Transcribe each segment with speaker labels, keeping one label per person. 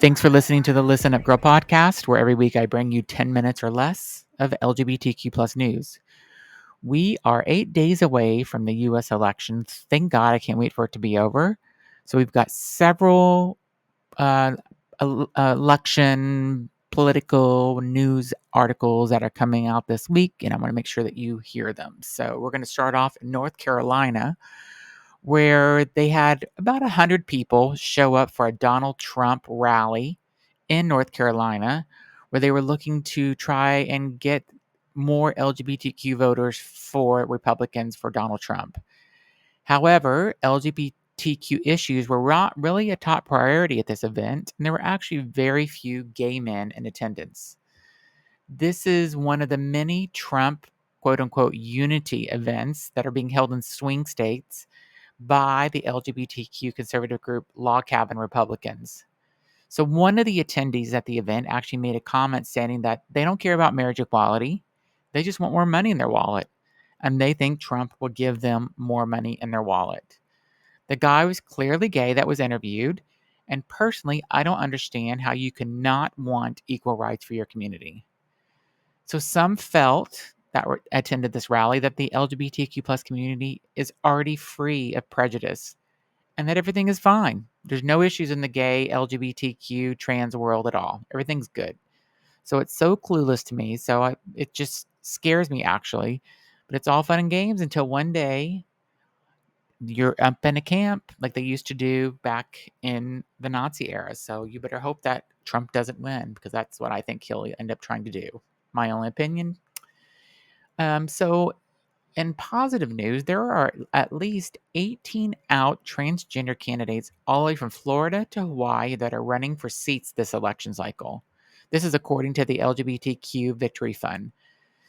Speaker 1: Thanks for listening to the Listen Up Girl podcast, where every week I bring you 10 minutes or less of LGBTQ plus news. We are 8 days away from the U.S. election. Thank God, I can't wait for it to be over. So we've got several election political news articles that are coming out this week, and I want to make sure that you hear them. So we're going to start off in North Carolina, where they had about 100 people show up for a Donald Trump rally in North Carolina, where they were looking to try and get more LGBTQ voters for Republicans for Donald Trump. However, LGBTQ issues were not really a top priority at this event, and there were actually very few gay men in attendance. This is one of the many Trump quote-unquote unity events that are being held in swing states by the LGBTQ conservative group Log Cabin Republicans. So one of the attendees at the event actually made a comment stating that they don't care about marriage equality. They just want more money in their wallet. And they think Trump will give them more money in their wallet. The guy was clearly gay that was interviewed. And personally, I don't understand how you cannot want equal rights for your community. So some felt that attended this rally that the LGBTQ plus community is already free of prejudice and that everything is fine. There's no issues in the gay, LGBTQ, trans world at all. Everything's good. So it's so clueless to me. So it just scares me, actually. But it's all fun and games until one day you're up in a camp like they used to do back in the Nazi era. So you better hope that Trump doesn't win, because that's what I think he'll end up trying to do. My only opinion. So in positive news, there are at least 18 out transgender candidates all the way from Florida to Hawaii that are running for seats this election cycle. This is according to the LGBTQ Victory Fund.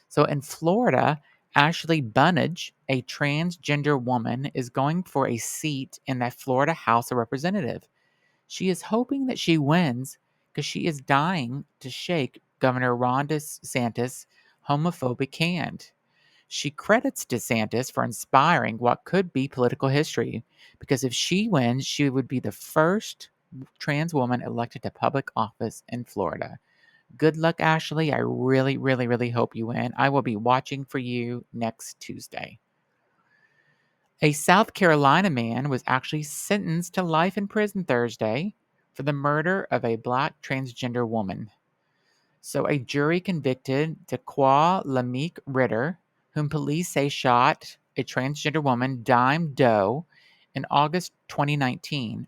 Speaker 1: So in Florida, Ashley Bunnage, a transgender woman, is going for a seat in the Florida House of Representatives. She is hoping that she wins because she is dying to shake Governor Ron DeSantis' homophobic hand. She credits DeSantis for inspiring what could be political history, because if she wins, she would be the first trans woman elected to public office in Florida. Good luck, Ashley. I really, really, really hope you win. I will be watching for you next Tuesday. A South Carolina man was actually sentenced to life in prison Thursday for the murder of a black transgender woman. So a jury convicted Daquan Lameek Ritter, whom police say shot a transgender woman, Dime Doe, in August 2019.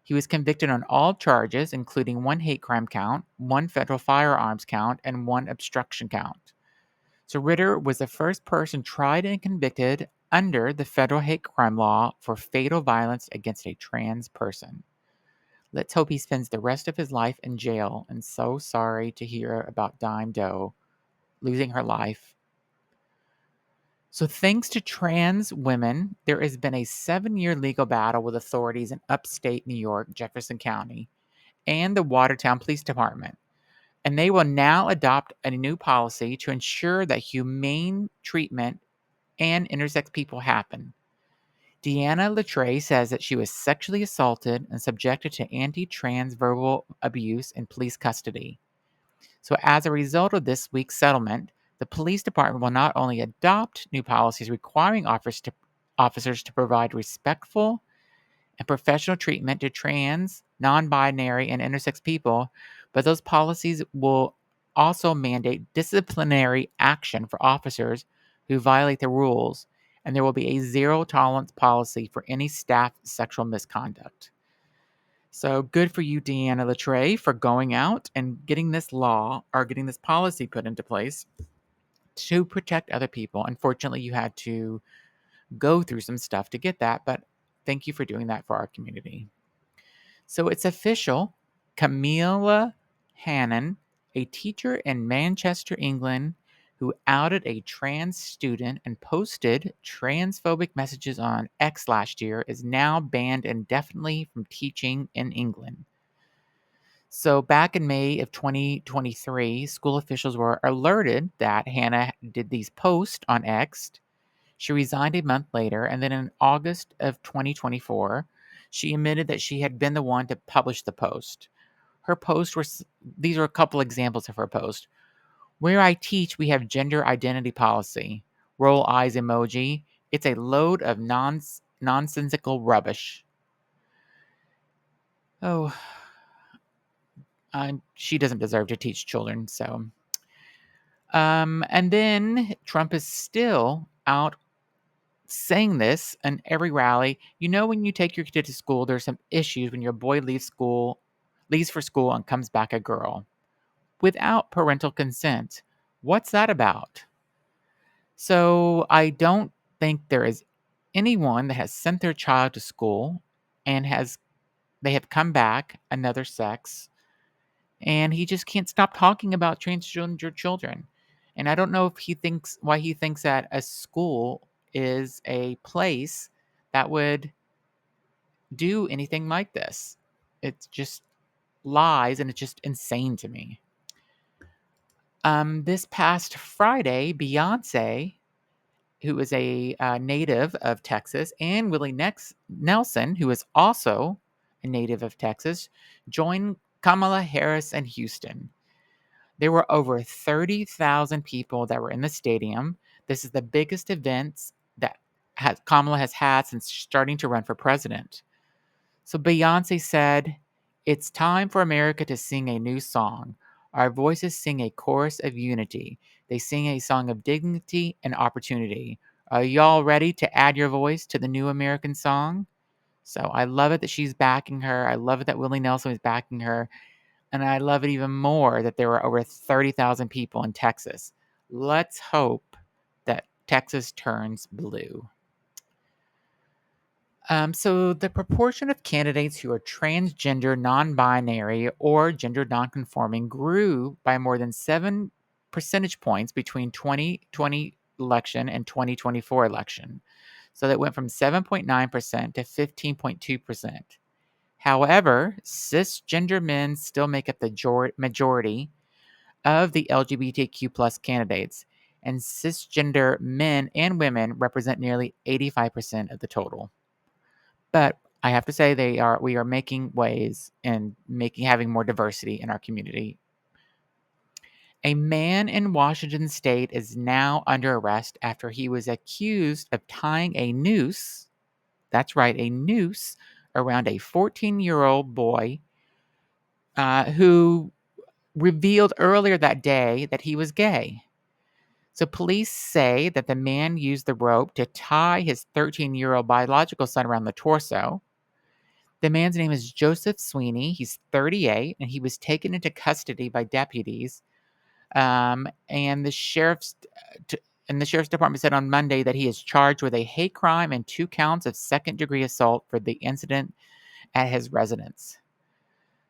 Speaker 1: He was convicted on all charges, including one hate crime count, one federal firearms count, and one obstruction count. So Ritter was the first person tried and convicted under the federal hate crime law for fatal violence against a trans person. Let's hope he spends the rest of his life in jail, and so sorry to hear about Dime Doe losing her life. So thanks to trans women, there has been a 7-year legal battle with authorities in upstate New York, Jefferson County, and the Watertown Police Department. And they will now adopt a new policy to ensure that humane treatment and intersex people happen. Deanna Latre says that she was sexually assaulted and subjected to anti-trans verbal abuse in police custody. So as a result of this week's settlement, the police department will not only adopt new policies requiring officers to provide respectful and professional treatment to trans, non-binary, and intersex people, but those policies will also mandate disciplinary action for officers who violate the rules, and there will be a zero-tolerance policy for any staff sexual misconduct. So good for you, Deanna Latre, for going out and getting this policy put into place to protect other people. Unfortunately, you had to go through some stuff to get that, but thank you for doing that for our community. So it's official. Camilla Hannan, a teacher in Manchester, England, who outed a trans student and posted transphobic messages on X last year, is now banned indefinitely from teaching in England. So back in May of 2023, school officials were alerted that Hannah did these posts on X. She resigned a month later, and then in August of 2024, She admitted that she had been the one to publish the post. Her post was These are a couple examples of her post. Where I teach, we have gender identity policy. Roll eyes emoji. It's a load of nonsensical rubbish. Oh, she doesn't deserve to teach children, so. And then Trump is still out saying this in every rally. You know, when you take your kid to school, there's some issues when your boy leaves for school and comes back a girl without parental consent. What's that about? So I don't think there is anyone that has sent their child to school and they have come back another sex, and he just can't stop talking about transgender children. And I don't know if he thinks why he thinks that a school is a place that would do anything like this. It's just lies, and it's just insane to me. This past Friday, Beyonce, who is a native of Texas, and Willie Nelson, who is also a native of Texas, joined Kamala Harris in Houston. There were over 30,000 people that were in the stadium. This is the biggest event that Kamala has had since starting to run for president. So Beyonce said, "It's time for America to sing a new song. Our voices sing a chorus of unity. They sing a song of dignity and opportunity. Are y'all ready to add your voice to the new American song?" So I love it that she's backing her. I love it that Willie Nelson is backing her. And I love it even more that there were over 30,000 people in Texas. Let's hope that Texas turns blue. So the proportion of candidates who are transgender, non-binary, or gender nonconforming grew by more than 7 percentage points between 2020 election and 2024 election. So that went from 7.9% to 15.2%. However, cisgender men still make up the majority of the LGBTQ plus candidates, and cisgender men and women represent nearly 85% of the total. But I have to say we are making waves and having more diversity in our community. A man in Washington state is now under arrest after he was accused of tying a noose, that's right, a noose, around a 14-year-old boy who revealed earlier that day that he was gay. So police say that the man used the rope to tie his 13-year-old biological son around the torso. The man's name is Joseph Sweeney. He's 38, and he was taken into custody by deputies. And the sheriff's department said on Monday that he is charged with a hate crime and 2 counts of second-degree assault for the incident at his residence.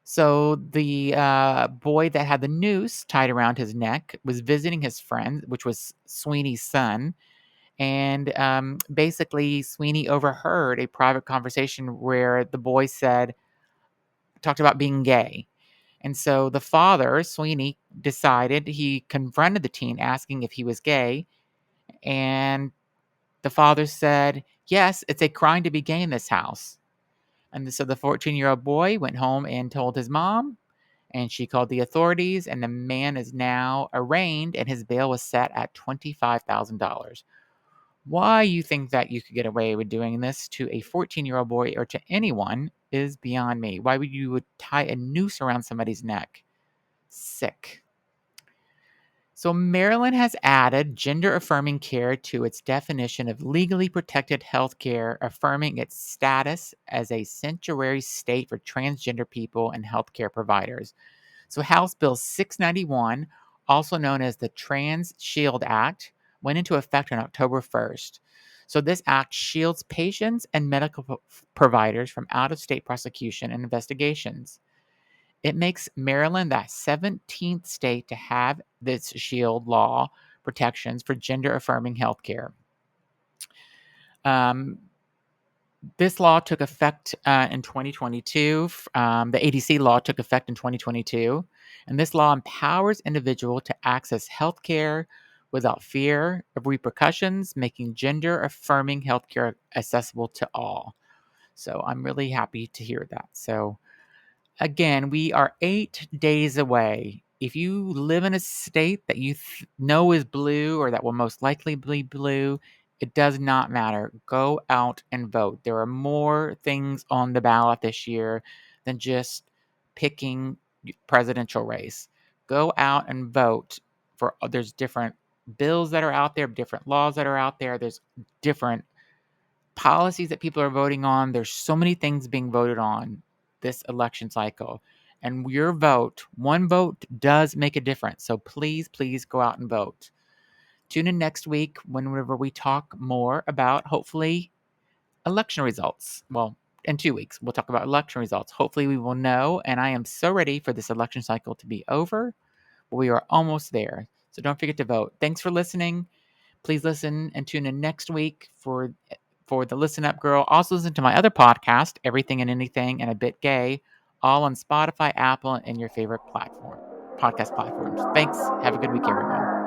Speaker 1: So the boy that had the noose tied around his neck was visiting his friend, which was Sweeney's son. And basically, Sweeney overheard a private conversation where the boy talked about being gay. And so the father, Sweeney, he confronted the teen asking if he was gay. And the father said, "Yes, it's a crime to be gay in this house." And so the 14-year-old boy went home and told his mom, and she called the authorities, and the man is now arraigned, and his bail was set at $25,000. Why you think that you could get away with doing this to a 14-year-old boy or to anyone is beyond me. Why would you tie a noose around somebody's neck? Sick. So Maryland has added gender-affirming care to its definition of legally protected health care, affirming its status as a sanctuary state for transgender people and healthcare providers. So House Bill 691, also known as the Trans Shield Act, went into effect on October 1st. So this act shields patients and medical providers from out-of-state prosecution and investigations. It makes Maryland the 17th state to have this shield law protections for gender-affirming healthcare. This law took effect in 2022. The ADC law took effect in 2022, and this law empowers individuals to access health care without fear of repercussions, making gender-affirming healthcare accessible to all. So I'm really happy to hear that. So again, we are 8 days away. If you live in a state that you know is blue or that will most likely be blue, it does not matter. Go out and vote. There are more things on the ballot this year than just picking presidential race. Go out and vote for there's different bills that are out there, different laws that are out there. There's different policies that people are voting on. There's so many things being voted on this election cycle. And your vote, one vote does make a difference. So please, please go out and vote. Tune in next week whenever we talk more about, hopefully, election results. Well, in 2 weeks, we'll talk about election results. Hopefully, we will know. And I am so ready for this election cycle to be over. We are almost there. So don't forget to vote. Thanks for listening. Please listen and tune in next week for the Listen Up Girl. Also listen to my other podcast, Everything and Anything and a Bit Gay, all on Spotify, Apple, and your favorite podcast platforms. Thanks. Have a good week, everyone.